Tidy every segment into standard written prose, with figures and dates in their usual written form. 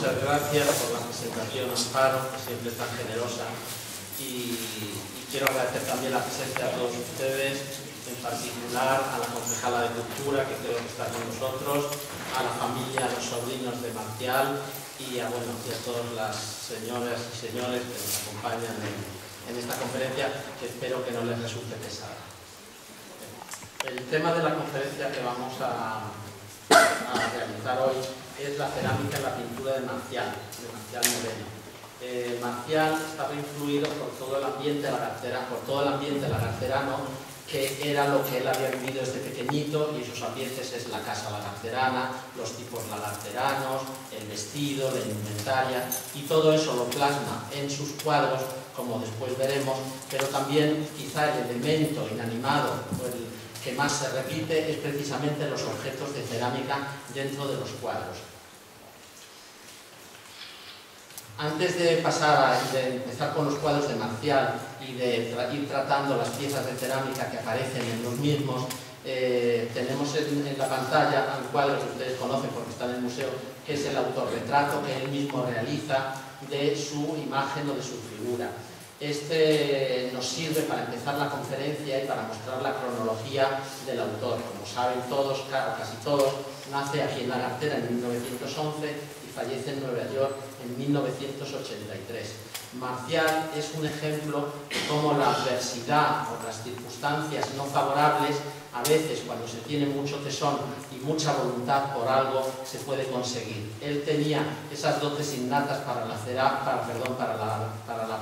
muchas gracias por la presentación, Amparo, que siempre es tan generosa. Y quiero agradecer también la presencia a todos ustedes, en particular a la concejala de Cultura, que creo que está con nosotros, a la familia, a los sobrinos de Marcial y a todas las señoras y señores que nos acompañan en esta conferencia, que espero que no les resulte pesada. El tema de la conferencia que vamos a realizar hoy es la cerámica y la pintura de Marcial Moreno. Marcial estaba influido por todo el ambiente lagarterano, que era lo que él había vivido desde pequeñito, y esos ambientes es la casa lagarterana, los tipos lagarteranos, el vestido, la indumentaria, y todo eso lo plasma en sus cuadros, como después veremos, pero también quizá el elemento inanimado o el que más se repite es precisamente los objetos de cerámica dentro de los cuadros. Antes de empezar con los cuadros de Marcial y de ir tratando las piezas de cerámica que aparecen en los mismos, tenemos en la pantalla un cuadro que ustedes conocen porque está en el museo, que es el autorretrato que él mismo realiza de su imagen o de su figura. Este nos sirve para empezar la conferencia y para mostrar la cronología del autor. Como saben todos, casi todos, nace aquí en Lagartera en 1911 y fallece en Nueva York en 1983. Marcial es un ejemplo de cómo la adversidad o las circunstancias no favorables, a veces cuando se tiene mucho tesón y mucha voluntad por algo, se puede conseguir. Él tenía esas dotes innatas para la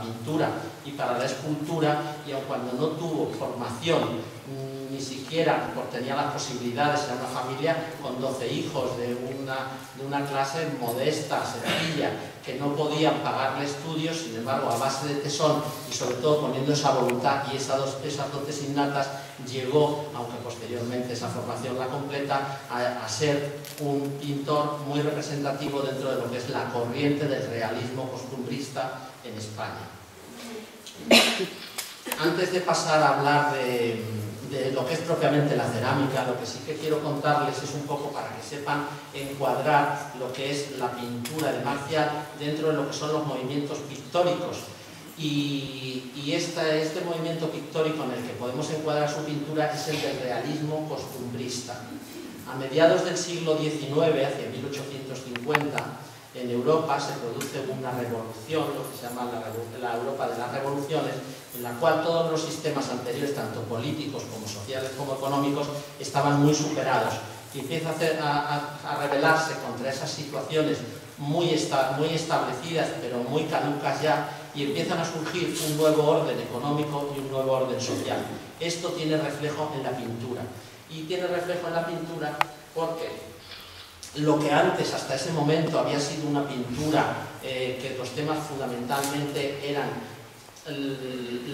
pintura y para la escultura, y aun cuando no tuvo formación, ni siquiera tenía las posibilidades, era una familia con 12 hijos de una clase modesta, sencilla, que no podían pagarle estudios. Sin embargo, a base de tesón y sobre todo poniendo esa voluntad y esas dotes innatas, llegó, aunque posteriormente esa formación la completa, a ser un pintor muy representativo dentro de lo que es la corriente del realismo costumbrista en España. Antes de pasar a hablar de lo que es propiamente la cerámica, lo que sí que quiero contarles es un poco para que sepan encuadrar lo que es la pintura de Marcial dentro de lo que son los movimientos pictóricos. Y este movimiento pictórico en el que podemos encuadrar su pintura es el del realismo costumbrista. A mediados del siglo XIX, hacia 1850, en Europa se produce una revolución, lo que se llama la Europa de las revoluciones, en la cual todos los sistemas anteriores, tanto políticos como sociales como económicos, estaban muy superados, y empieza a rebelarse contra esas situaciones muy establecidas pero muy caducas ya, y empiezan a surgir un nuevo orden económico y un nuevo orden social. Esto tiene reflejo en la pintura, y tiene reflejo en la pintura porque lo que antes, hasta ese momento, había sido una pintura que los temas fundamentalmente eran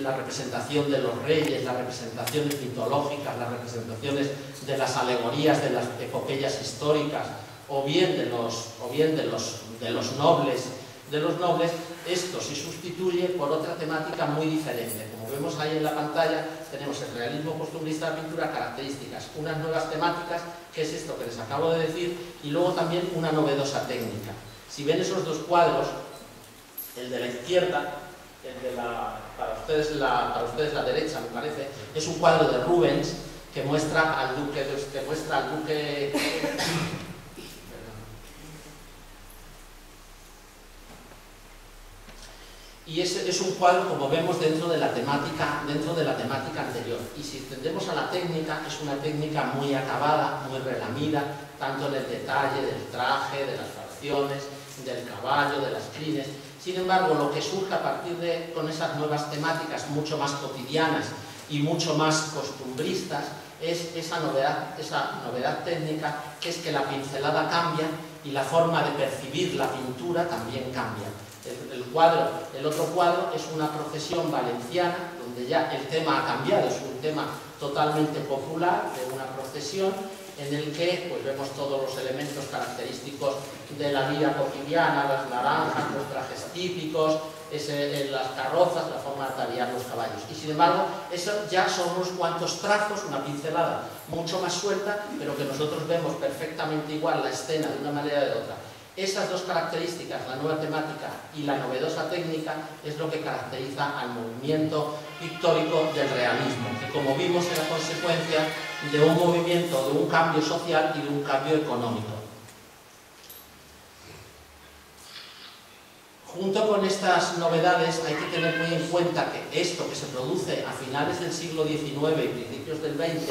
la representación de los reyes, las representaciones mitológicas, las representaciones de las alegorías, de las epopeyas históricas, o bien de los nobles, esto se sustituye por otra temática muy diferente. Como vemos ahí en la pantalla, tenemos el realismo costumbrista de la pintura, características, unas nuevas temáticas, que es esto que les acabo de decir, y luego también una novedosa técnica. Si ven esos dos cuadros, el de la izquierda, para ustedes la derecha, me parece, es un cuadro de Rubens que muestra al duque y es un cuadro, como vemos, dentro de la temática anterior. Y si tendemos a la técnica, es una técnica muy acabada, muy relamida, tanto en el detalle del traje, de las facciones, del caballo, de las crines. Sin embargo, lo que surge a partir con esas nuevas temáticas mucho más cotidianas y mucho más costumbristas, es esa novedad técnica, que es que la pincelada cambia y la forma de percibir la pintura también cambia. El otro cuadro es una procesión valenciana, donde ya el tema ha cambiado, es un tema totalmente popular, de una procesión en el que pues, vemos todos los elementos característicos de la vida cotidiana, las naranjas, los trajes típicos, las carrozas, la forma de ataviar los caballos. Y sin embargo, eso ya son unos cuantos trazos, una pincelada mucho más suelta, pero que nosotros vemos perfectamente igual la escena de una manera o de otra. Esas dos características, la nueva temática y la novedosa técnica, es lo que caracteriza al movimiento pictórico del realismo, que como vimos era consecuencia de un movimiento, de un cambio social y de un cambio económico. Junto con estas novedades hay que tener muy en cuenta que esto que se produce a finales del siglo XIX y principios del XX,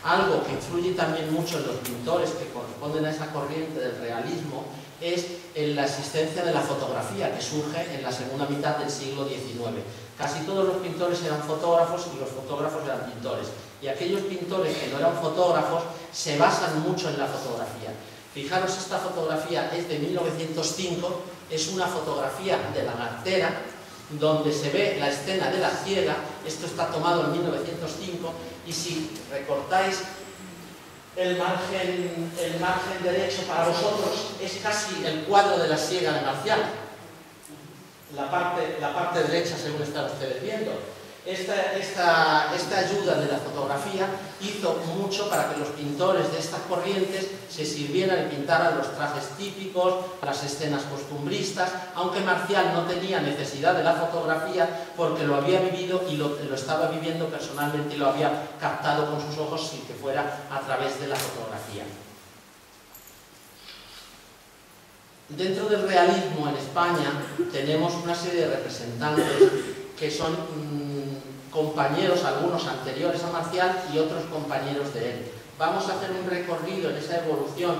algo que influye también mucho en los pintores que corresponden a esa corriente del realismo, es en la existencia de la fotografía que surge en la segunda mitad del siglo XIX. Casi todos los pintores eran fotógrafos y los fotógrafos eran pintores. Y aquellos pintores que no eran fotógrafos se basan mucho en la fotografía. Fijaros, esta fotografía es de 1905, es una fotografía de la Gartera, donde se ve la escena de la ciega. Esto está tomado en 1905, y si recortáis el margen derecho para vosotros, es casi el cuadro de la siega de Marcial. La parte derecha, según están ustedes viendo. Esta ayuda de la fotografía hizo mucho para que los pintores de estas corrientes se sirvieran y pintaran los trajes típicos, las escenas costumbristas, aunque Marcial no tenía necesidad de la fotografía porque lo había vivido y lo estaba viviendo personalmente y lo había captado con sus ojos sin que fuera a través de la fotografía. Dentro del realismo en España tenemos una serie de representantes que son compañeros, algunos anteriores a Marcial y otros compañeros de él. Vamos a hacer un recorrido en esa evolución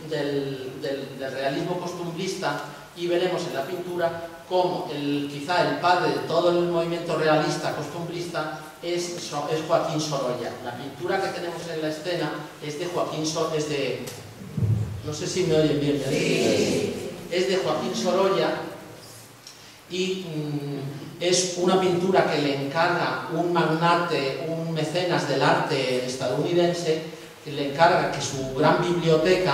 del realismo costumbrista y veremos en la pintura cómo quizá el padre de todo el movimiento realista costumbrista es Joaquín Sorolla. La pintura que tenemos en la escena es de Joaquín Sorolla, no sé si me oyen bien, es de Joaquín Sorolla, y es una pintura que le encarga un magnate, un mecenas del arte estadounidense, que le encarga que su gran biblioteca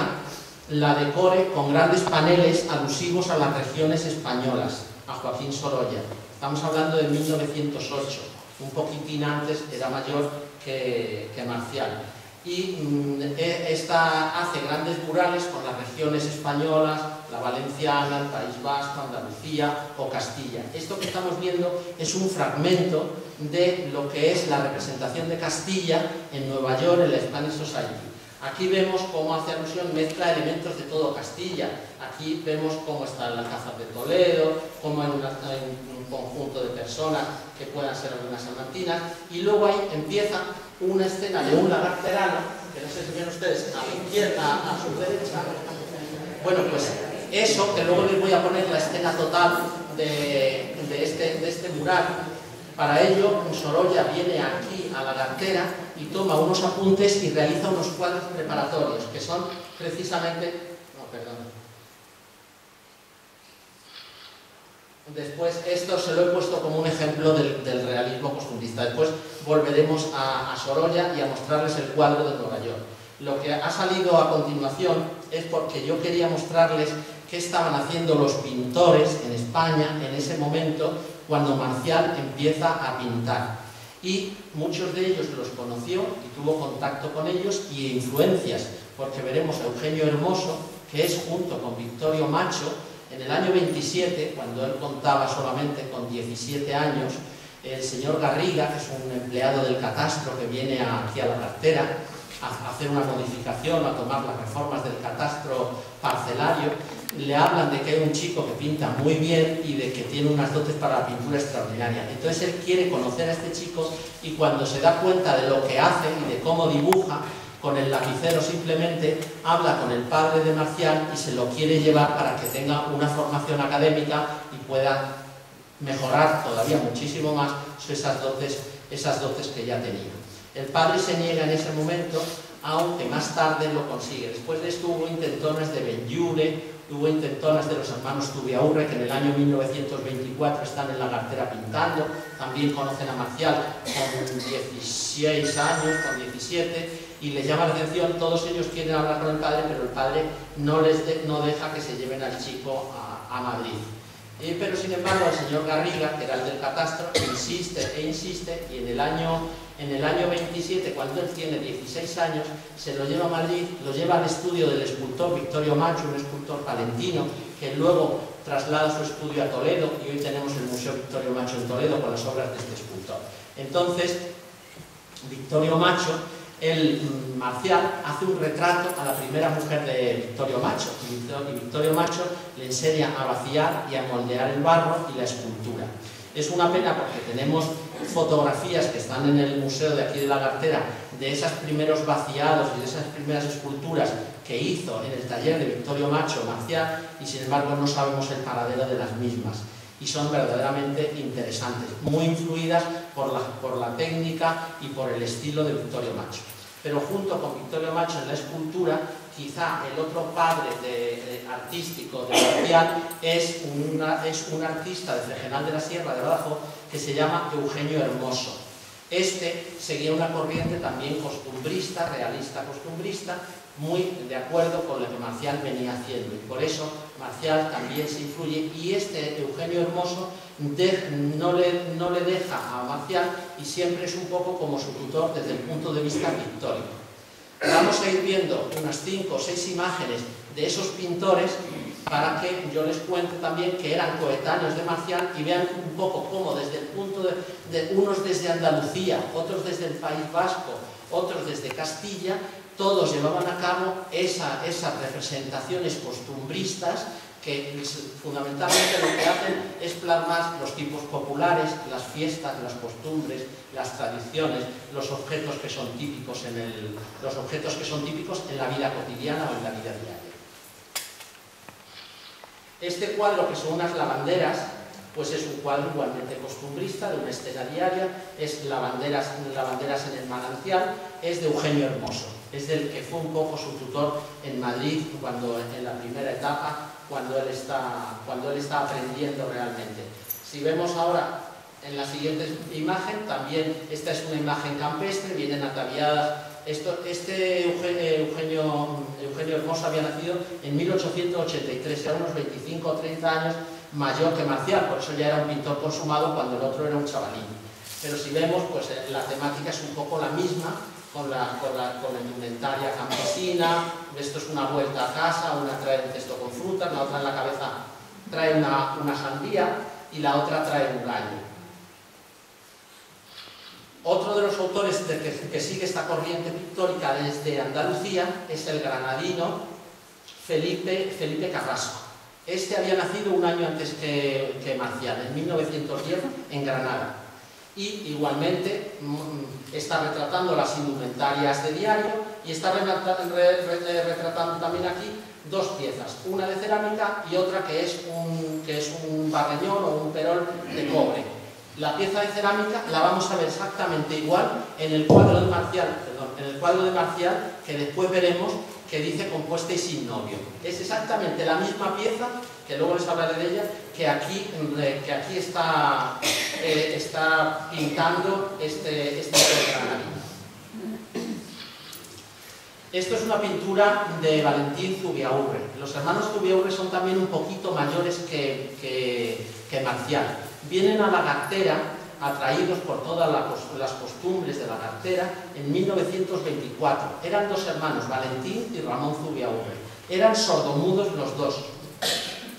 la decore con grandes paneles alusivos a las regiones españolas, a Joaquín Sorolla. Estamos hablando de 1908, un poquitín antes, era mayor que Marcial. Y esta hace grandes murales por las regiones españolas, la valenciana, el País Vasco, Andalucía o Castilla. Esto que estamos viendo es un fragmento de lo que es la representación de Castilla en Nueva York, en la Spanish Society. Aquí vemos cómo hace alusión, mezcla elementos de todo Castilla. Aquí vemos cómo está el Alcázar de Toledo, cómo hay un conjunto de personas que puedan ser algunas salmantinas, y luego ahí empieza una escena de un lagarterano, que no sé si ven ustedes, a la izquierda, a su derecha. Bueno, pues eso, que luego les voy a poner la escena total de este mural. Para ello, Sorolla viene aquí a la Gartera y toma unos apuntes y realiza unos cuadros preparatorios, que son precisamente... No, perdón. Después, esto se lo he puesto como un ejemplo del realismo costumbrista. Después volveremos a Sorolla y a mostrarles el cuadro de Nueva York. Lo que ha salido a continuación es porque yo quería mostrarles qué estaban haciendo los pintores en España en ese momento cuando Marcial empieza a pintar. Y muchos de ellos los conoció y tuvo contacto con ellos y influencias, porque veremos a Eugenio Hermoso, que es junto con Victorio Macho, en el año 27, cuando él contaba solamente con 17 años, el señor Garriga, que es un empleado del catastro que viene aquí a la Gartera a hacer una modificación, a tomar las reformas del catastro parcelario, le hablan de que hay un chico que pinta muy bien y de que tiene unas dotes para la pintura extraordinaria. Entonces él quiere conocer a este chico y cuando se da cuenta de lo que hace y de cómo dibuja, con el lapicero simplemente habla con el padre de Marcial y se lo quiere llevar para que tenga una formación académica y pueda mejorar todavía muchísimo más esas dotes que ya tenía. El padre se niega en ese momento, aunque más tarde lo consigue. Después de esto hubo intentonas de Benlliure, hubo intentonas de los hermanos Zubiaurre, que en el año 1924 están en la Gartera pintando. También conocen a Marcial con 16 años, con 17, y les llama la atención. Todos ellos quieren hablar con el padre, pero el padre no deja que se lleven al chico a Madrid. Pero sin embargo el señor Garriga, que era el del catastro, insiste e insiste, y en el año 27, cuando él tiene 16 años, se lo lleva a Madrid, lo lleva al estudio del escultor Victorio Macho, un escultor palentino, que luego traslada su estudio a Toledo, y hoy tenemos el Museo Victorio Macho en Toledo con las obras de este escultor. Entonces, Victorio Macho, el Marcial, hace un retrato a la primera mujer de Victorio Macho, y Victorio Macho le enseña a vaciar y a moldear el barro y la escultura. Es una pena porque tenemos fotografías que están en el museo de aquí de Lagartera de esos primeros vaciados y de esas primeras esculturas que hizo en el taller de Victorio Macho Marcial, y sin embargo no sabemos el paradero de las mismas, y son verdaderamente interesantes, muy influidas por la técnica y por el estilo de Victorio Macho. Pero junto con Victorio Macho en la escultura, quizá el otro padre artístico de Marcial es un artista de Fregenal de la Sierra de Badajoz que se llama Eugenio Hermoso. Este seguía una corriente también costumbrista, realista costumbrista, muy de acuerdo con lo que Marcial venía haciendo, y por eso Marcial también se influye, y este Eugenio Hermoso no le deja a Marcial, y siempre es un poco como su tutor desde el punto de vista pictórico. Vamos a ir viendo unas 5 o 6 imágenes de esos pintores para que yo les cuente también que eran coetáneos de Marcial, y vean un poco cómo desde el punto de unos desde Andalucía, otros desde el País Vasco, otros desde Castilla, todos llevaban a cabo esas representaciones costumbristas que fundamentalmente lo que hacen es plasmar los tipos populares, las fiestas, las costumbres, las tradiciones, los objetos que son típicos en la vida cotidiana o en la vida diaria. Este cuadro, que son unas lavanderas, pues es un cuadro igualmente costumbrista, de una escena diaria, es lavanderas en el manantial, es de Eugenio Hermoso, es del que fue un poco su tutor en Madrid en la primera etapa, cuando él está aprendiendo realmente. Si vemos ahora en la siguiente imagen, también esta es una imagen campestre, vienen ataviadas. Eugenio Hermoso había nacido en 1883, era unos 25 o 30 años mayor que Marcial, por eso ya era un pintor consumado cuando el otro era un chavalín. Pero si vemos, pues la temática es un poco la misma, con la indumentaria campesina. Esto es una vuelta a casa, una trae un cesto con frutas, la otra en la cabeza trae una sandía y la otra trae un gallo. Otro de los autores que sigue esta corriente pictórica desde Andalucía es el granadino Felipe Carrasco. Este había nacido un año antes que Marcial, en 1910, en Granada. Y igualmente está retratando las indumentarias de diario, y está retratando también aquí 2 piezas, una de cerámica y otra que es un barreñón o un perol de cobre. La pieza de cerámica la vamos a ver exactamente igual en el cuadro de Marcial, que después veremos que dice compuesta y sin novio. Es exactamente la misma pieza, que luego les hablaré de ella, que aquí está pintando este granadino. Esto es una pintura de Valentín Zubiaurre. Los hermanos Zubiaurre son también un poquito mayores que Marcial. Vienen a Lagartera, atraídos por todas las costumbres de Lagartera, en 1924. Eran 2 hermanos, Valentín y Ramón Zubiaurre. Eran sordomudos los dos.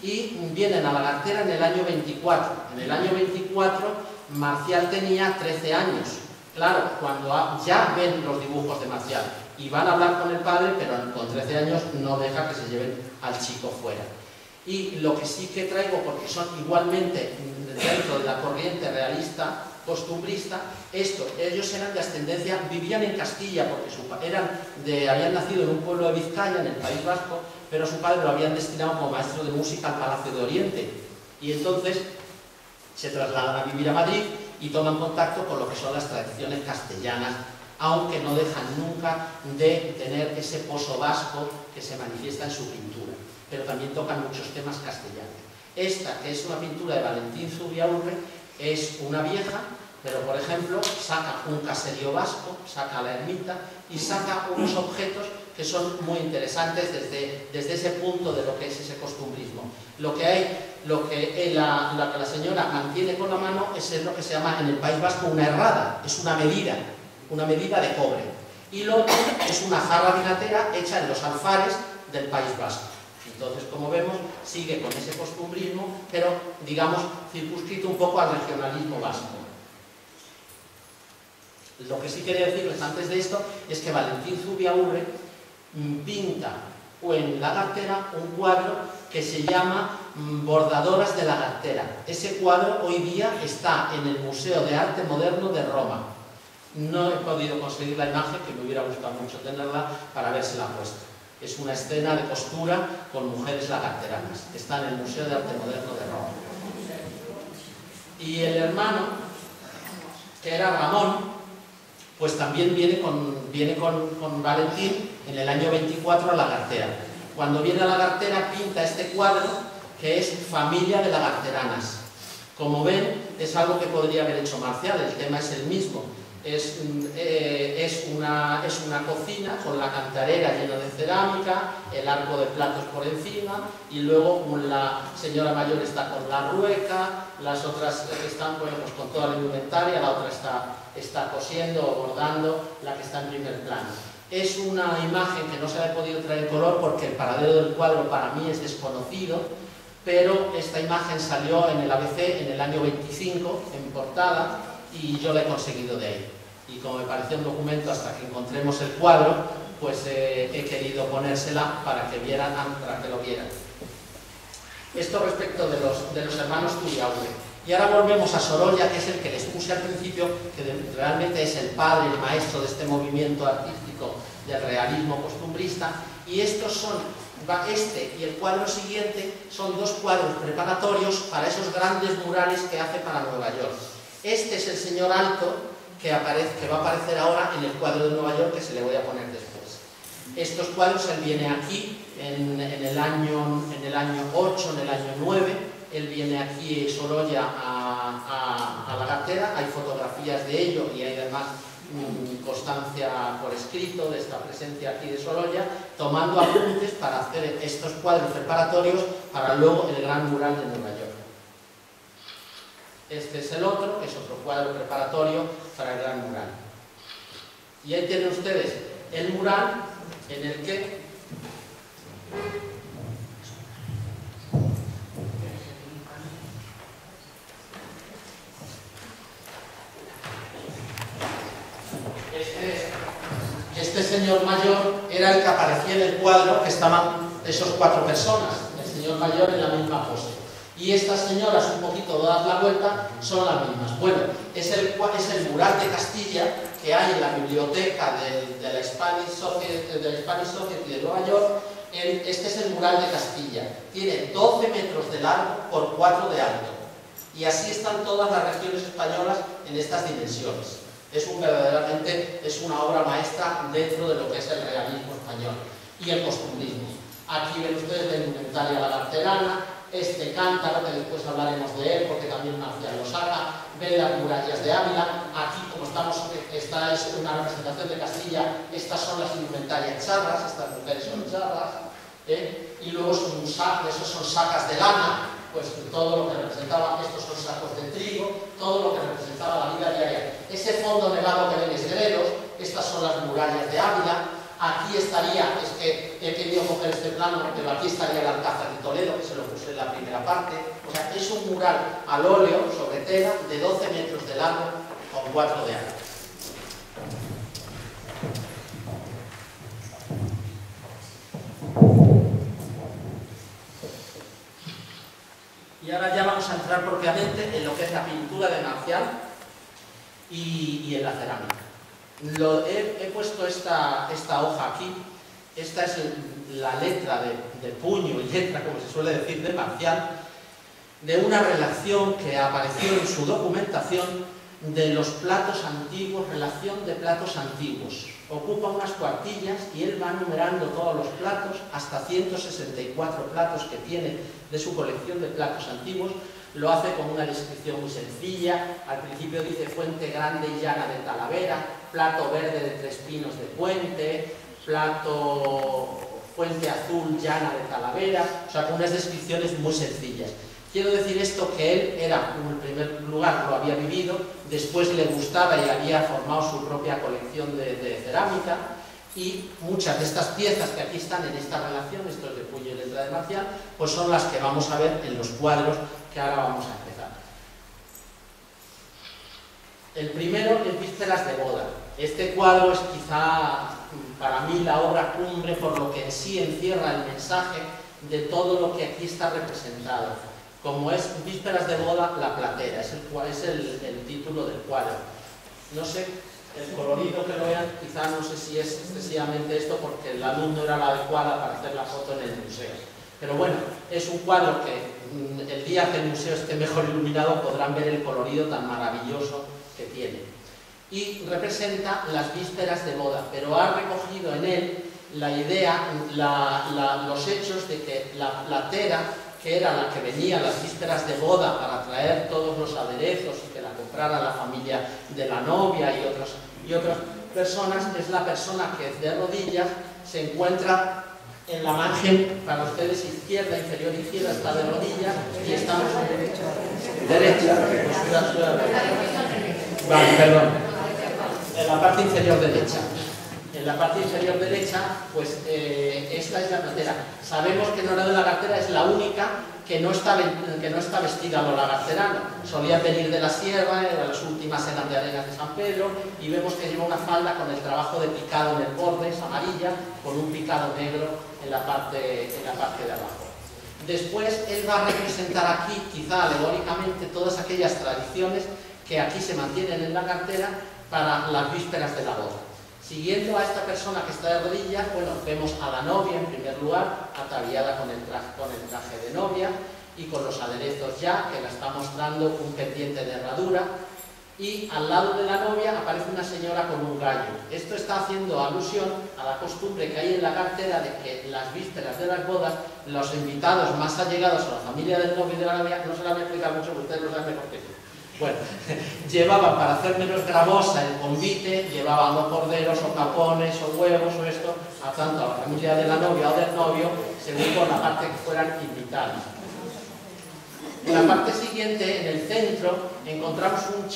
Y vienen a Lagartera en el año 24. En el año 24, Marcial tenía 13 años. Claro, cuando ya ven los dibujos de Marcial y van a hablar con el padre, pero con 13 años no deja que se lleven al chico fuera. Y lo que sí que traigo, porque son igualmente dentro de la corriente realista costumbrista, ellos eran de ascendencia, vivían en Castilla, porque habían nacido en un pueblo de Vizcaya, en el País Vasco, pero su padre lo habían destinado como maestro de música al Palacio de Oriente, y entonces se trasladan a vivir a Madrid y toman contacto con lo que son las tradiciones castellanas, aunque no dejan nunca de tener ese pozo vasco que se manifiesta en su pintura, pero también tocan muchos temas castellanos. Esta, que es una pintura de Valentín Zubiaurre, es una vieja Pero, por ejemplo, saca un caserío vasco, saca la ermita y saca unos objetos que son muy interesantes desde ese punto de lo que es ese costumbrismo. Lo que la señora mantiene con la mano es lo que se llama en el País Vasco una herrada, es una medida de cobre. Y lo otro es una jarra vinatera hecha en los alfares del País Vasco. Entonces, como vemos, sigue con ese costumbrismo, pero, digamos, circunscrito un poco al regionalismo vasco. Lo que sí quería decirles antes de esto es que Valentín Zubiaurre pinta en Lagartera un cuadro que se llama Bordadoras de Lagartera. Ese cuadro hoy día está en el Museo de Arte Moderno de Roma. No he podido conseguir la imagen, que me hubiera gustado mucho tenerla para habérsela puesto. Es una escena de costura con mujeres lagarteranas. Está en el Museo de Arte Moderno de Roma. Y el hermano, que era Ramón, pues también viene con Valentín en el año 24 a Lagartera. Cuando viene a Lagartera pinta este cuadro que es Familia de Lagarteranas. Como ven, es algo que podría haber hecho Marcial, el tema es el mismo. Es una cocina con la cantarera llena de cerámica, el arco de platos por encima, y luego la señora mayor está con la rueca, las otras están pues con toda la indumentaria, la otra está cosiendo o bordando, la que está en primer plano. Es una imagen que no se ha podido traer en color porque el paradero del cuadro para mí es desconocido, pero esta imagen salió en el ABC en el año 25 en portada, y yo la he conseguido de ahí. Y como me pareció un documento hasta que encontremos el cuadro, pues he querido ponérsela para que lo vieran. Esto respecto de los hermanos Zubiaurre. Y ahora volvemos a Sorolla, que es el que les puse al principio, que realmente es el padre, el maestro de este movimiento artístico del realismo costumbrista. Y estos son, este y el cuadro siguiente, son dos cuadros preparatorios para esos grandes murales que hace para Nueva York. Este es el señor alto que va a aparecer ahora en el cuadro de Nueva York, que se le voy a poner después. Estos cuadros, él viene aquí en el año 8, en el año 9, él viene aquí Sorolla a Lagartera, hay fotografías de ello y hay además constancia por escrito de esta presencia aquí de Sorolla, tomando apuntes para hacer estos cuadros preparatorios para luego el gran mural de Nueva York. Este es el otro, que es otro cuadro preparatorio para el gran mural. Y ahí tienen ustedes el mural en el que este señor mayor era el que aparecía en el cuadro, que estaban esos cuatro personas, el señor mayor en la misma pose. Y estas señoras, un poquito dadas la vuelta, son las mismas. Bueno, es el mural de Castilla que hay en la biblioteca de la Spanish Society de Nueva York. Este es el mural de Castilla. Tiene 12 metros de largo por 4 de alto. Y así están todas las regiones españolas en estas dimensiones. Verdaderamente es una obra maestra dentro de lo que es el realismo español y el costumbrismo. Aquí ven ustedes la indumentaria lagarterana, este cántaro, que después hablaremos de él porque también Marcial lo saca, ven las murallas de Ávila. Aquí, como esta es una representación de Castilla, estas son las indumentarias charras, estas mujeres son charras, y luego esos son sacas de lana, pues todo lo que representaba, estos son sacos de trigo, todo lo que representaba la vida diaria. Ese fondo nevado que ven es Gredos, estas son las murallas de Ávila. Aquí estaría, es que he querido coger este plano, pero aquí estaría el Alcázar de Toledo, que se lo puse en la primera parte. O sea, es un mural al óleo sobre tela de 12 metros de largo con 4 de alto. Y ahora ya vamos a entrar propiamente en lo que es la pintura de Marcial y en la cerámica. He puesto esta hoja aquí. Esta es la letra de puño y letra, como se suele decir, de Marcial, de una relación que apareció en su documentación de los platos antiguos, relación de platos antiguos. Ocupa unas cuartillas y él va numerando todos los platos, hasta 164 platos que tiene de su colección de platos antiguos, lo hace con una descripción muy sencilla. Al principio dice fuente grande y llana de Talavera, plato verde de Tres Pinos de Puente, fuente azul llana de Talavera, o sea, con unas descripciones muy sencillas. Quiero decir esto, que él era, en primer lugar, lo había vivido, después le gustaba y había formado su propia colección de cerámica, y muchas de estas piezas que aquí están en esta relación, esto es de puño y letra de Marcial, pues son las que vamos a ver en los cuadros que ahora vamos a empezar. El primero es Vísperas de boda. Este cuadro es quizá para mí la obra cumbre por lo que en sí encierra el mensaje de todo lo que aquí está representado. Como es Vísperas de boda, la platera, es el título del cuadro. No sé, el colorido que lo vean, quizá no sé si es excesivamente esto porque la luz no era la adecuada para hacer la foto en el museo. Pero bueno, es un cuadro que el día que el museo esté mejor iluminado podrán ver el colorido tan maravilloso que tiene. Y representa las vísperas de boda, pero ha recogido en él la idea, los hechos de que la platera, que era la que venía a las vísperas de boda para traer todos los aderezos y que la comprara la familia de la novia y otras personas, es la persona que de rodillas se encuentra en la margen, para ustedes izquierda, inferior izquierda, está de rodillas y estamos derecha. Vale, perdón. En la parte inferior derecha. En la parte inferior derecha, pues esta es la platera. Sabemos que Nora de Lagartera es la única que no está vestida a lo lagarterano. Solía venir de la sierra, las últimas eran de Arenas de San Pedro, y vemos que lleva una falda con el trabajo de picado en el borde, es amarilla, con un picado negro en la parte de abajo. Después él va a representar aquí, quizá alegóricamente, todas aquellas tradiciones que aquí se mantienen en la cartera para las vísperas de la boda. Siguiendo a esta persona que está de rodillas, bueno, vemos a la novia en primer lugar, ataviada con el traje de novia y con los aderezos ya, que la está mostrando un pendiente de herradura, y al lado de la novia aparece una señora con un gallo. Esto está haciendo alusión a la costumbre que hay en la cartera de que las vísperas de las bodas, los invitados más allegados a la familia del novio y de la novia, no se la voy a explicar mucho, porque ustedes lo saben mejor que yo. Bueno, llevaban, para hacer menos gravosa el convite, llevaban o corderos, o capones, o huevos, o esto, a tanto a la familia de la novia o del novio, según por la parte que fueran invitados. En la parte siguiente, en el centro, encontramos un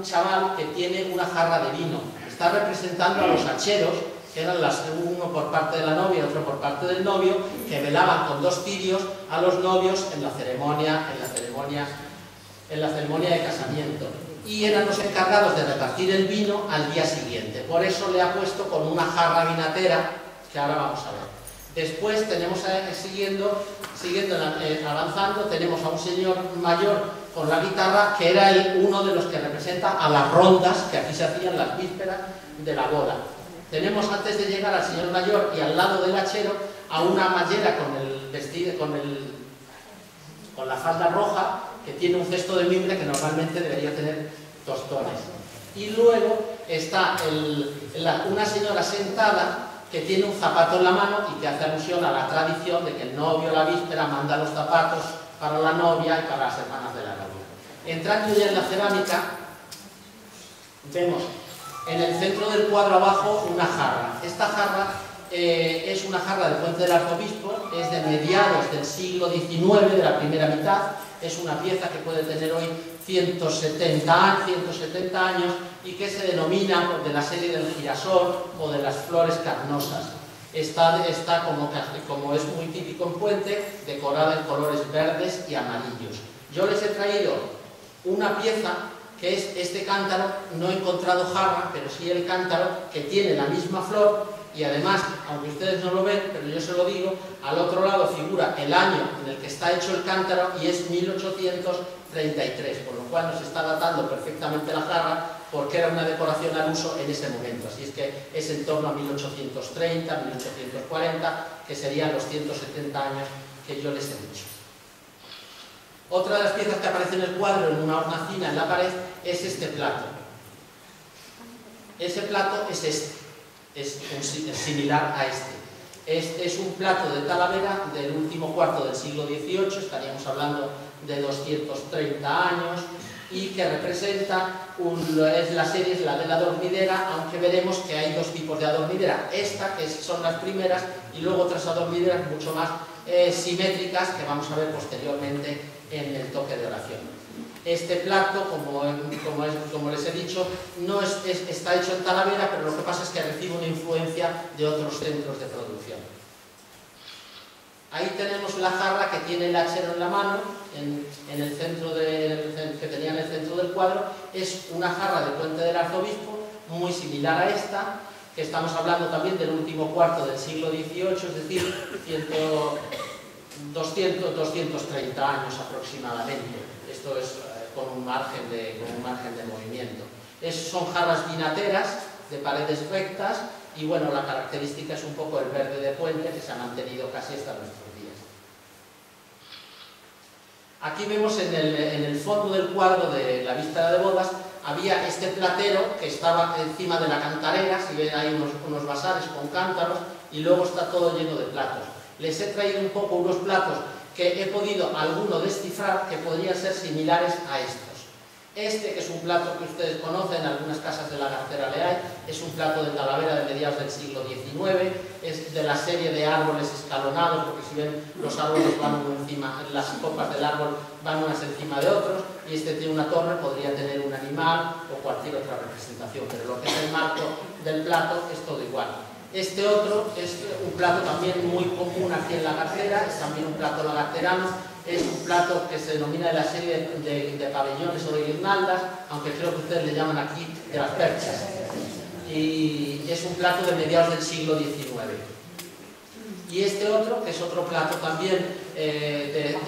chaval que tiene una jarra de vino. Está representando a los hacheros, que eran uno por parte de la novia y otro por parte del novio, que velaban con dos cirios a los novios en la ceremonia de casamiento, y eran los encargados de repartir el vino al día siguiente. Por eso le ha puesto con una jarra vinatera, que ahora vamos a ver. Después tenemos, siguiendo avanzando, tenemos a un señor mayor con la guitarra, que era uno de los que representa a las rondas que aquí se hacían las vísperas de la boda. Tenemos, antes de llegar al señor mayor y al lado del hachero, a una mallera con el vestido, con la falda roja, que tiene un cesto de mimbre que normalmente debería tener tostones. Y luego está una señora sentada que tiene un zapato en la mano y que hace alusión a la tradición de que el novio la víspera manda los zapatos para la novia y para las hermanas de la novia. Entrando ya en la cerámica, vemos en el centro del cuadro abajo una jarra. Esta jarra es una jarra del Puente del Arzobispo, es de mediados del siglo XIX, de la primera mitad. Es una pieza que puede tener hoy 170 años y que se denomina de la serie del girasol o de las flores carnosas. Está como es muy típico en Puente, decorada en colores verdes y amarillos. Yo les he traído una pieza que es este cántaro. No he encontrado jarra, pero sí el cántaro, que tiene la misma flor. Y además, aunque ustedes no lo ven, pero yo se lo digo, al otro lado figura el año en el que está hecho el cántaro y es 1833, por lo cual nos está datando perfectamente la jarra porque era una decoración al uso en ese momento. Así es que es en torno a 1830, 1840, que serían los 170 años que yo les he dicho. Otra de las piezas que aparece en el cuadro, en una hornacina en la pared, es este plato. Ese plato es este. Es similar a este. Este es un plato de Talavera del último cuarto del siglo XVIII, estaríamos hablando de 230 años y que representa, la serie es la de la adormidera, aunque veremos que hay dos tipos de adormidera. Esta, que son las primeras, y luego otras adormideras mucho más simétricas que vamos a ver posteriormente en el toque de oración. Este plato, como les he dicho, no está hecho en Talavera, pero lo que pasa es que recibe una influencia de otros centros de producción. Ahí tenemos la jarra que tiene el hachero en la mano, en el centro que tenía en el centro del cuadro. Es una jarra de Puente del Arzobispo, muy similar a esta, que estamos hablando también del último cuarto del siglo XVIII, es decir, 230 años aproximadamente. Esto es con un margen de movimiento. Son jarras vinateras de paredes rectas y bueno, la característica es un poco el verde de Puente, que se ha mantenido casi hasta nuestros días. Aquí vemos en el fondo del cuadro de la víspera de bodas, había este platero que estaba encima de la cantarera. Si ven, hay unos vasares con cántaros y luego está todo lleno de platos. Les he traído un poco unos platos que he podido alguno descifrar que podrían ser similares a estos. Este, que es un plato que ustedes conocen, en algunas casas de la Garcera le hay, es un plato de Talavera de mediados del siglo XIX, es de la serie de árboles escalonados, porque si ven, los árboles van uno encima, las copas del árbol van unas encima de otros, y este tiene una torre, podría tener un animal o cualquier otra representación, pero lo que es el marco del plato es todo igual. Este otro es un plato también muy común aquí en la Garcera, es también un plato lagarterano, es un plato que se denomina de la serie de pabellones o de guirnaldas, aunque creo que ustedes le llaman aquí de las perchas. Y es un plato de mediados del siglo XIX. Y este otro, que es otro plato también de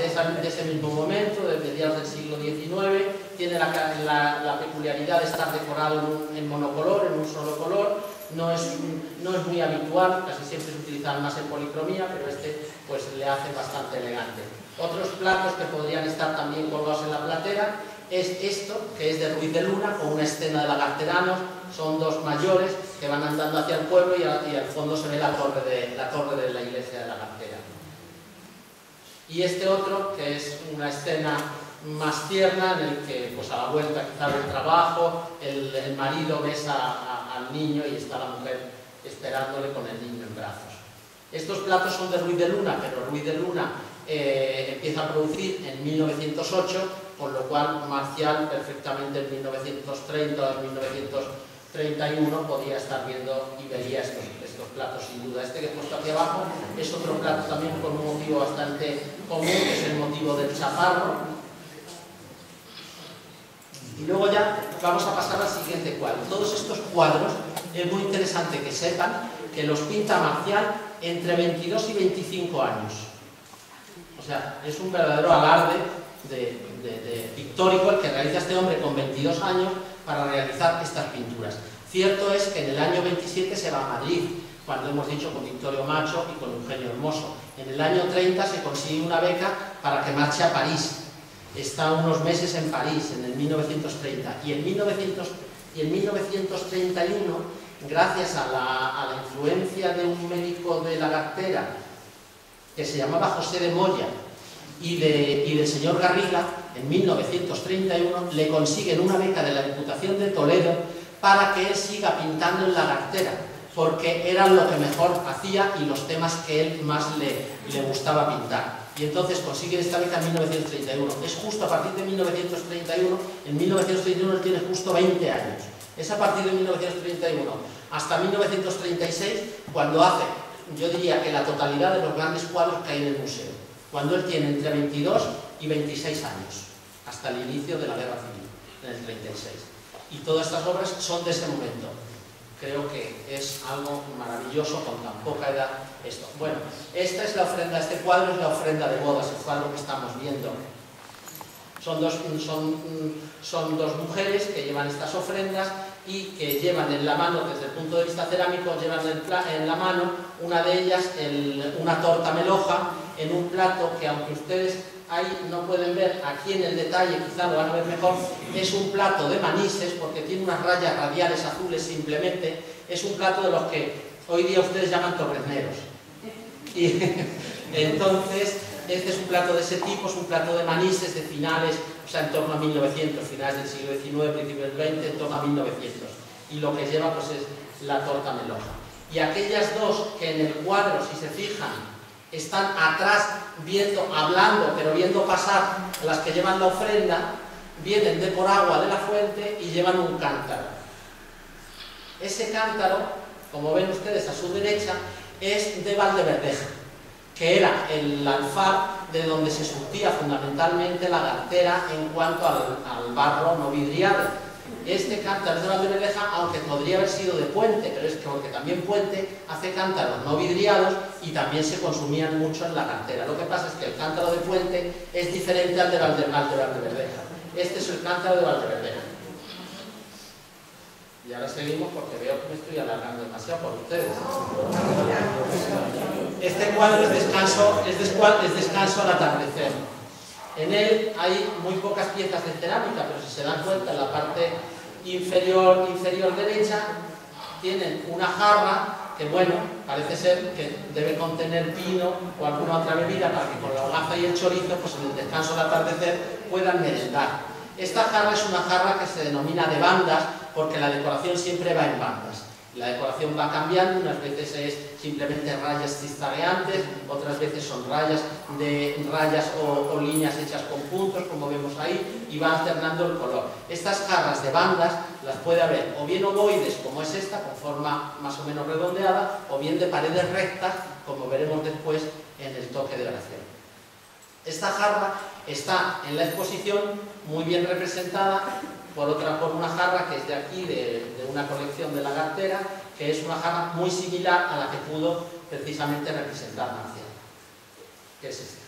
ese mismo momento, de mediados del siglo XIX, tiene la peculiaridad de estar decorado en monocolor, en un solo color. No es muy habitual, casi siempre se utilizan más en policromía, pero este pues le hace bastante elegante. Otros platos que podrían estar también colgados en la platera es esto, que es de Ruiz de Luna, con una escena de lagarteranos. Son dos mayores que van andando hacia el pueblo y al fondo se ve la torre de la iglesia de la Garcera. Y este otro, que es una escena más tierna, en el que pues a la vuelta quizá del trabajo, el marido besa al niño y está la mujer esperándole con el niño en brazos. Estos platos son de Ruiz de Luna, pero Ruiz de Luna empieza a producir en 1908, con lo cual Marcial perfectamente en 1930 o en 1931 podía estar viendo y vería estos platos sin duda. Este que he puesto aquí abajo es otro plato también con un motivo bastante común, que es el motivo del chaparro. Y luego ya vamos a pasar al siguiente cuadro. Todos estos cuadros es muy interesante que sepan que los pinta Marcial entre 22 y 25 años. O sea, es un verdadero alarde pictórico el que realiza este hombre con 22 años para realizar estas pinturas. Cierto es que en el año 27 se va a Madrid, cuando hemos dicho con Victorio Macho y con Eugenio Hermoso. En el año 30 se consigue una beca para que marche a París. Está unos meses en París, en el 1930. Y en 1931, gracias a la influencia de un médico de la Garcera, que se llamaba José de Moya, y del señor Garriga, en 1931 le consiguen una beca de la Diputación de Toledo para que él siga pintando en la Garcera, porque era lo que mejor hacía y los temas que él más le gustaba pintar. Y entonces consigue esta beca en 1931. Es justo a partir de 1931, en 1931 él tiene justo 20 años. Es a partir de 1931 hasta 1936 cuando hace, yo diría que la totalidad de los grandes cuadros que hay en el museo, cuando él tiene entre 22 y 26 años, hasta el inicio de la Guerra Civil, en el 36. Y todas estas obras son de ese momento. Creo que es algo maravilloso con tan poca edad esto. Bueno, esta es la ofrenda, este cuadro es la ofrenda de bodas, el cuadro que estamos viendo. Son dos mujeres que llevan estas ofrendas y que llevan en la mano, desde el punto de vista cerámico, llevan en la mano, una de ellas, una torta meloja, en un plato que, aunque ustedes ahí no pueden ver, aquí en el detalle quizá lo van a ver mejor, es un plato de manises, porque tiene unas rayas radiales azules simplemente. Es un plato de los que hoy día ustedes llaman torrezneros. Y entonces Este es un plato de ese tipo, es un plato de Manises de finales, o sea, en torno a 1900, finales del siglo XIX, principios del XX, en torno a 1900. Y lo que lleva pues es la torta meloja. Y aquellas dos que en el cuadro, si se fijan, están atrás hablando, pero viendo pasar las que llevan la ofrenda, vienen de por agua de la fuente y llevan un cántaro. Ese cántaro, como ven ustedes a su derecha, es de Valdeverdeja, que era el alfar de donde se surtía fundamentalmente la gartera en cuanto al barro no vidriado. Este cántaro es de Valdeverdeja, aunque podría haber sido de Puente, pero es que porque también Puente hace cántaros no vidriados y también se consumían mucho en la gartera. Lo que pasa es que el cántaro de Puente es diferente al de Valdeverdeja. Este es el cántaro de Valdeverdeja. Y ahora seguimos porque veo que me estoy alargando demasiado por ustedes. Este cuadro es descanso al atardecer. En él hay muy pocas piezas de cerámica, pero si se dan cuenta, en la parte inferior derecha tienen una jarra que, bueno, parece ser que debe contener vino o alguna otra bebida para que con la hogaza y el chorizo, pues en el descanso al atardecer, puedan merendar. Esta jarra es una jarra que se denomina de bandas porque la decoración siempre va en bandas. La decoración va cambiando, unas veces es simplemente rayas zigzagueantes, otras veces son rayas o líneas hechas con puntos, como vemos ahí, y va alternando el color. Estas jarras de bandas las puede haber o bien ovoides, como es esta, con forma más o menos redondeada, o bien de paredes rectas, como veremos después en el toque de oración. Esta jarra está en la exposición muy bien representada por una jarra que es de aquí, de una colección de la Gartera, que es una jarra muy similar a la que pudo precisamente representar Marcial, que es esta.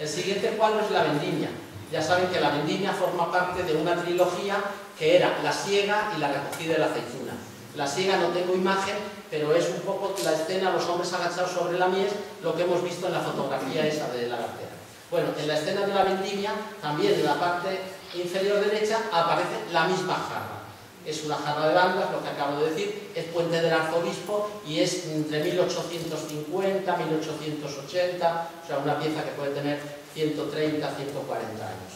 El siguiente cuadro es la vendimia. Ya saben que la vendimia forma parte de una trilogía que era la siega y la recogida de la aceituna. La siega no tengo imagen, pero es un poco la escena, los hombres agachados sobre la mies, lo que hemos visto en la fotografía esa de la Gartera. Bueno, en la escena de la vendimia, también en la parte inferior derecha, aparece la misma jarra. Es una jarra de bandas, lo que acabo de decir, es Puente del Arzobispo y es entre 1850 y 1880, o sea, una pieza que puede tener 130, 140 años.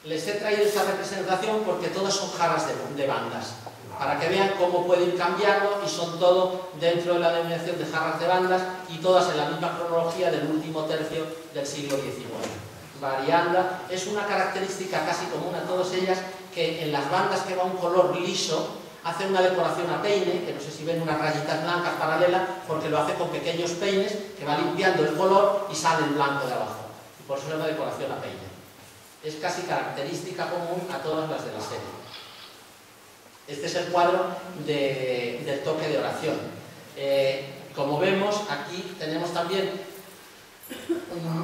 Les he traído esta representación porque todas son jarras de bandas, para que vean cómo puede ir cambiando, y son todo dentro de la denominación de jarras de bandas y todas en la misma cronología del último tercio del siglo XIX. Variando, es una característica casi común a todas ellas, que en las bandas que va un color liso, hace una decoración a peine, que no sé si ven unas rayitas blancas paralelas, porque lo hace con pequeños peines que va limpiando el color y sale el blanco de abajo. Y por eso es una decoración a peine. Es casi característica común a todas las de la serie. Este es el cuadro del toque de oración. Como vemos, aquí tenemos también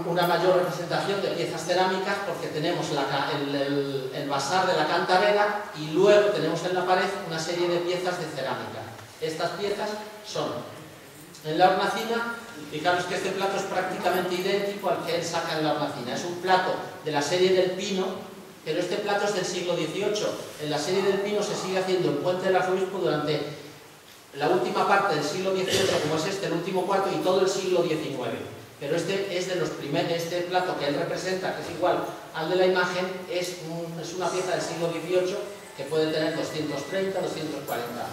una mayor representación de piezas cerámicas, porque tenemos el vasar de la cantarera y luego tenemos en la pared una serie de piezas de cerámica. Estas piezas son en la hornacina. Fijaros que este plato es prácticamente idéntico al que él saca en la hornacina. Es un plato de la serie del Pino, pero este plato es del siglo XVIII. En la serie del Pino se sigue haciendo en Puente del Arzobispo durante la última parte del siglo XVIII, como es este, el último cuarto, y todo el siglo XIX. Pero este es de los primeros, este plato que él representa, que es igual al de la imagen, es una pieza del siglo XVIII que puede tener 230, 240 años.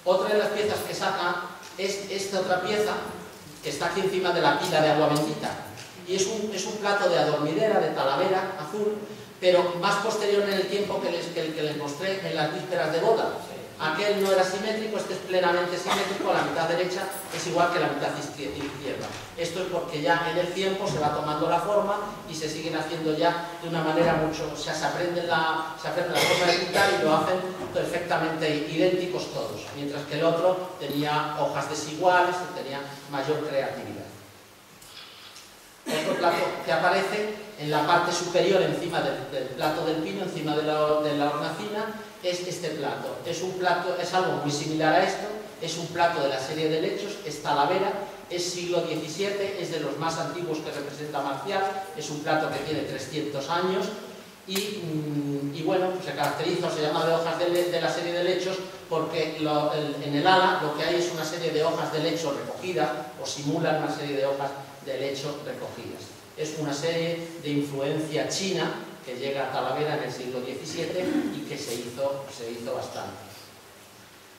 Otra de las piezas que saca es esta otra pieza, que está aquí encima de la pila de agua bendita. Y es un plato de adormidera, de talavera azul, pero más posterior en el tiempo que el que les mostré en las vísperas de boda. Aquel no era simétrico, este es plenamente simétrico, la mitad derecha es igual que la mitad izquierda. Esto es porque ya en el tiempo se va tomando la forma y se siguen haciendo ya de una manera mucho, o sea, se aprende la forma de pintar y lo hacen perfectamente idénticos todos, mientras que el otro tenía hojas desiguales y tenía mayor creatividad. Otro plato que aparece en la parte superior, encima del plato del Pino, encima de la hornacina, es este plato. Es algo muy similar a esto, es un plato de la serie de lechos, es talavera, es siglo XVII, es de los más antiguos que representa Marcial, es un plato que tiene 300 años y bueno, se caracteriza o se llama de hojas de la serie de lechos porque en el ala lo que hay es una serie de hojas de lecho recogidas, o simulan una serie de hojas de lecho recogidas. Es una serie de influencia china que llega a Talavera en el siglo XVII y que se hizo bastante.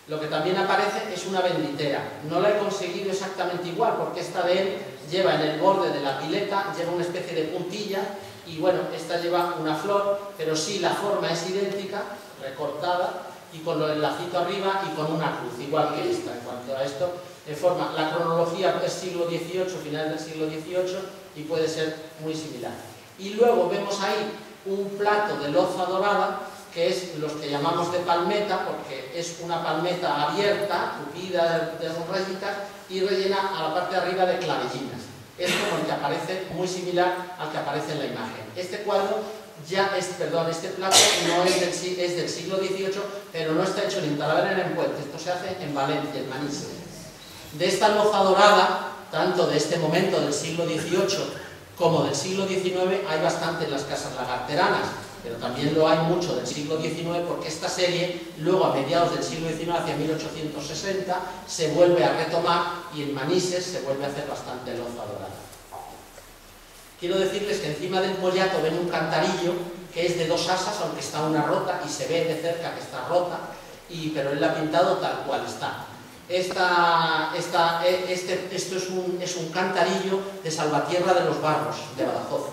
Lo que también aparece es una benditera. No la he conseguido exactamente igual, porque esta de él lleva en el borde de la pileta, lleva una especie de puntilla, y bueno, esta lleva una flor, pero sí la forma es idéntica, recortada, y con el lacito arriba y con una cruz, igual que esta. En cuanto a esto, forma la cronología del siglo XVIII, finales del siglo XVIII, y puede ser muy similar. Y luego vemos ahí un plato de loza dorada, que es los que llamamos de palmeta, porque es una palmeta abierta, tupida de rayitas, y rellena a la parte de arriba de clavellinas. Es como el que aparece, muy similar al que aparece en la imagen. Este cuadro este plato no es del siglo XVIII, pero no está hecho ni en Talavera ni en Puente. Esto se hace en Valencia, en Manises. De esta loza dorada, tanto de este momento del siglo XVIII como del siglo XIX, hay bastante en las casas lagarteranas, pero también lo hay mucho del siglo XIX, porque esta serie, luego a mediados del siglo XIX, hacia 1860, se vuelve a retomar, y en Manises se vuelve a hacer bastante loza dorada. Quiero decirles que encima del pollato ven un cantarillo que es de 2 asas, aunque está una rota, y se ve de cerca que está rota, pero él la ha pintado tal cual está. Esto es un cantarillo de Salvatierra de los Barros, de Badajoz.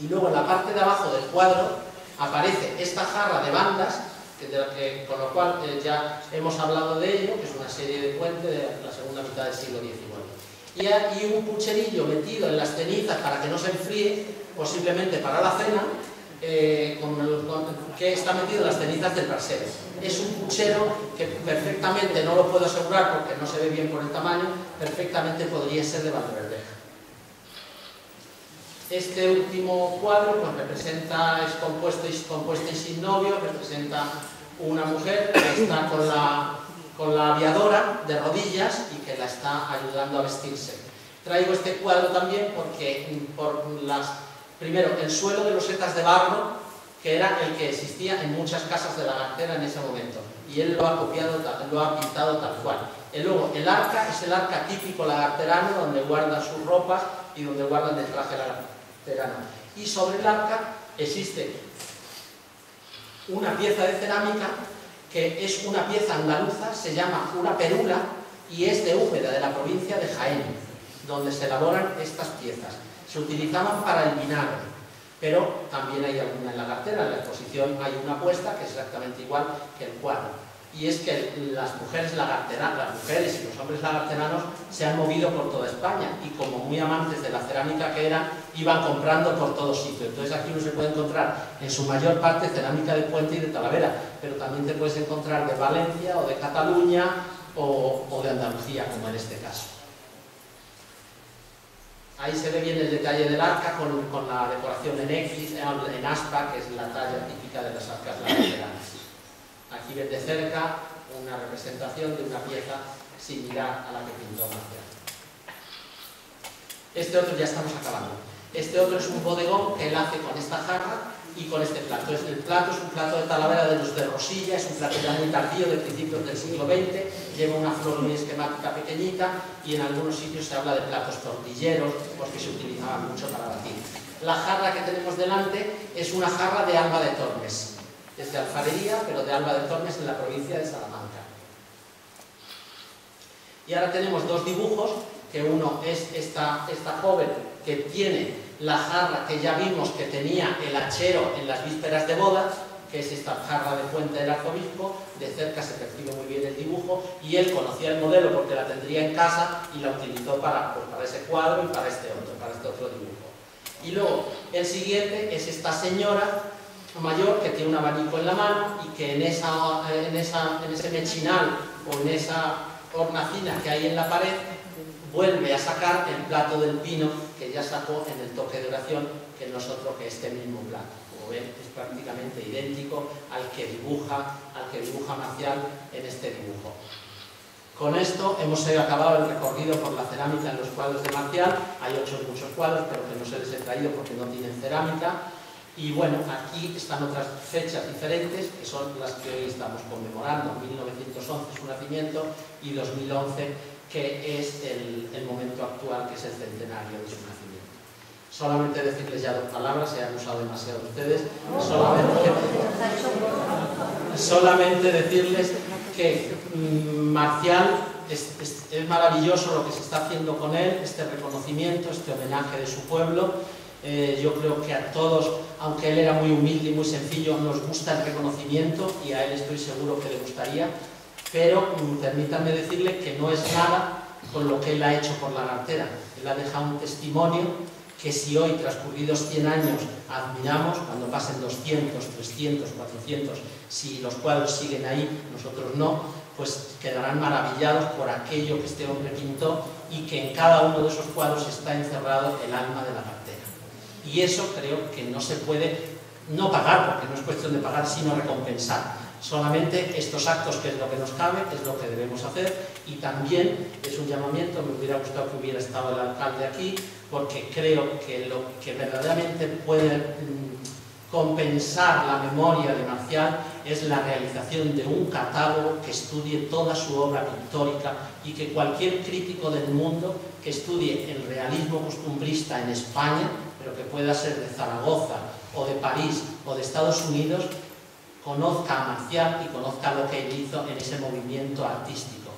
Y luego en la parte de abajo del cuadro aparece esta jarra de bandas, con lo cual ya hemos hablado de ello, que es una serie de puente de la segunda mitad del siglo XIX. Y hay un pucherillo metido en las cenizas para que no se enfríe, posiblemente para la cena, que está metido en las cenizas del brasero. Es un puchero que perfectamente, no lo puedo asegurar porque no se ve bien por el tamaño, perfectamente podría ser de Valverdeja. Este último cuadro pues, es compuesto y sin novio, representa una mujer que está con la aviadora de rodillas y que la está ayudando a vestirse. Traigo este cuadro también porque primero, el suelo de losetas de barro, que era el que existía en muchas casas de lagartera en ese momento, y él lo ha copiado, lo ha pintado tal cual. Y luego, el arca es el arca típico lagarterano, donde guardan sus ropas y donde guardan el traje lagarterano. Y sobre el arca existe una pieza de cerámica que es una pieza andaluza, se llama una perula, y es de Úbeda, de la provincia de Jaén, donde se elaboran estas piezas. Se utilizaban para el vinagre, pero también hay alguna en lagartera. En la exposición hay una puesta que es exactamente igual que el cuadro. Y es que las mujeres y los hombres lagarteranos se han movido por toda España, y como muy amantes de la cerámica que eran, iban comprando por todos sitios. Entonces aquí uno se puede encontrar en su mayor parte cerámica de Puente y de Talavera, pero también te puedes encontrar de Valencia o de Cataluña o de Andalucía, como en este caso. Ahí se ve bien el detalle del arca con la decoración en aspa, que es la talla típica de las arcas lagarteranas. Aquí ven de cerca una representación de una pieza similar a la que pintó Marcial. Este otro, ya estamos acabando. Este otro es un bodegón que él hace con esta jarra y con este plato. El plato es un plato de Talavera de los de Rosilla, es un plato ya muy tardío, de principios del siglo XX, lleva una flor muy esquemática pequeñita, y en algunos sitios se habla de platos tortilleros, porque se utilizaban mucho para batir. La jarra que tenemos delante es una jarra de Alba de Tormes. Es de alfarería, pero de Alba de Tormes, en la provincia de Salamanca. Y ahora tenemos 2 dibujos, que uno es esta joven que tiene la jarra que ya vimos que tenía el hachero en las vísperas de boda, que es esta jarra de Puente del Arzobispo. De cerca se percibe muy bien el dibujo, y él conocía el modelo porque la tendría en casa y la utilizó para ese cuadro y para este otro dibujo. Y luego, el siguiente es esta señora mayor que tiene un abanico en la mano y que en ese mechinal o en esa hornacina que hay en la pared vuelve a sacar el plato del pino que ya sacó en el toque de oración, que no es otro que este mismo plato. Como ven, es prácticamente idéntico al que dibuja Marcial en este dibujo. Con esto hemos acabado el recorrido por la cerámica en los cuadros de Marcial. Hay muchos cuadros, pero que no se les he traído porque no tienen cerámica. Y bueno, aquí están otras fechas diferentes, que son las que hoy estamos conmemorando. 1911 su nacimiento y 2011, que es el momento actual, que es el centenario de su nacimiento. Solamente decirles ya dos palabras, se han usado demasiado ustedes, solamente decirles que Marcial es maravilloso lo que se está haciendo con él, este reconocimiento, este homenaje de su pueblo. Yo creo que a todos, aunque él era muy humilde y muy sencillo, nos gusta el reconocimiento y a él estoy seguro que le gustaría, pero permítanme decirle que no es nada con lo que él ha hecho por Lagartera. Él ha dejado un testimonio que si hoy, transcurridos 100 años, admiramos, cuando pasen 200, 300, 400, si los cuadros siguen ahí, nosotros no, pues quedarán maravillados por aquello que este hombre pintó y que en cada uno de esos cuadros está encerrado el alma de Lagartera. Y eso creo que no se puede no pagar, porque no es cuestión de pagar, sino recompensar. Solamente estos actos, que es lo que nos cabe, es lo que debemos hacer, y también es un llamamiento. Me hubiera gustado que hubiera estado el alcalde aquí, porque creo que lo que verdaderamente puede compensar la memoria de Marcial es la realización de un catálogo que estudie toda su obra pictórica y que cualquier crítico del mundo que estudie el realismo costumbrista en España, pero que pueda ser de Zaragoza o de París o de Estados Unidos, conozca a Marcial y conozca lo que él hizo en ese movimiento artístico.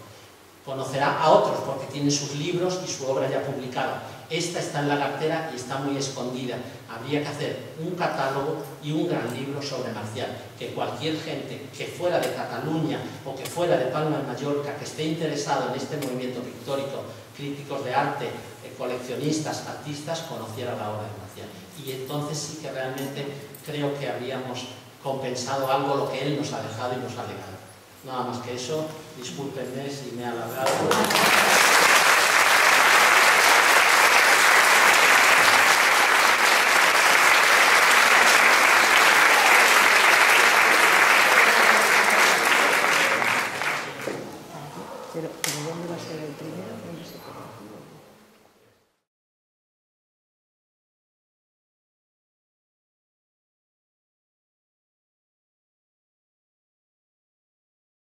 Conocerá a otros porque tiene sus libros y su obra ya publicada. Esta está en Lagartera y está muy escondida. Habría que hacer un catálogo y un gran libro sobre Marcial, que cualquier gente que fuera de Cataluña o que fuera de Palma de Mallorca, que esté interesado en este movimiento pictórico, críticos de arte, coleccionistas, artistas, conociera la obra de Marcial. Y entonces sí que realmente creo que habríamos compensado algo lo que él nos ha dejado y nos ha legado. Nada más que eso, discúlpenme si me he alargado.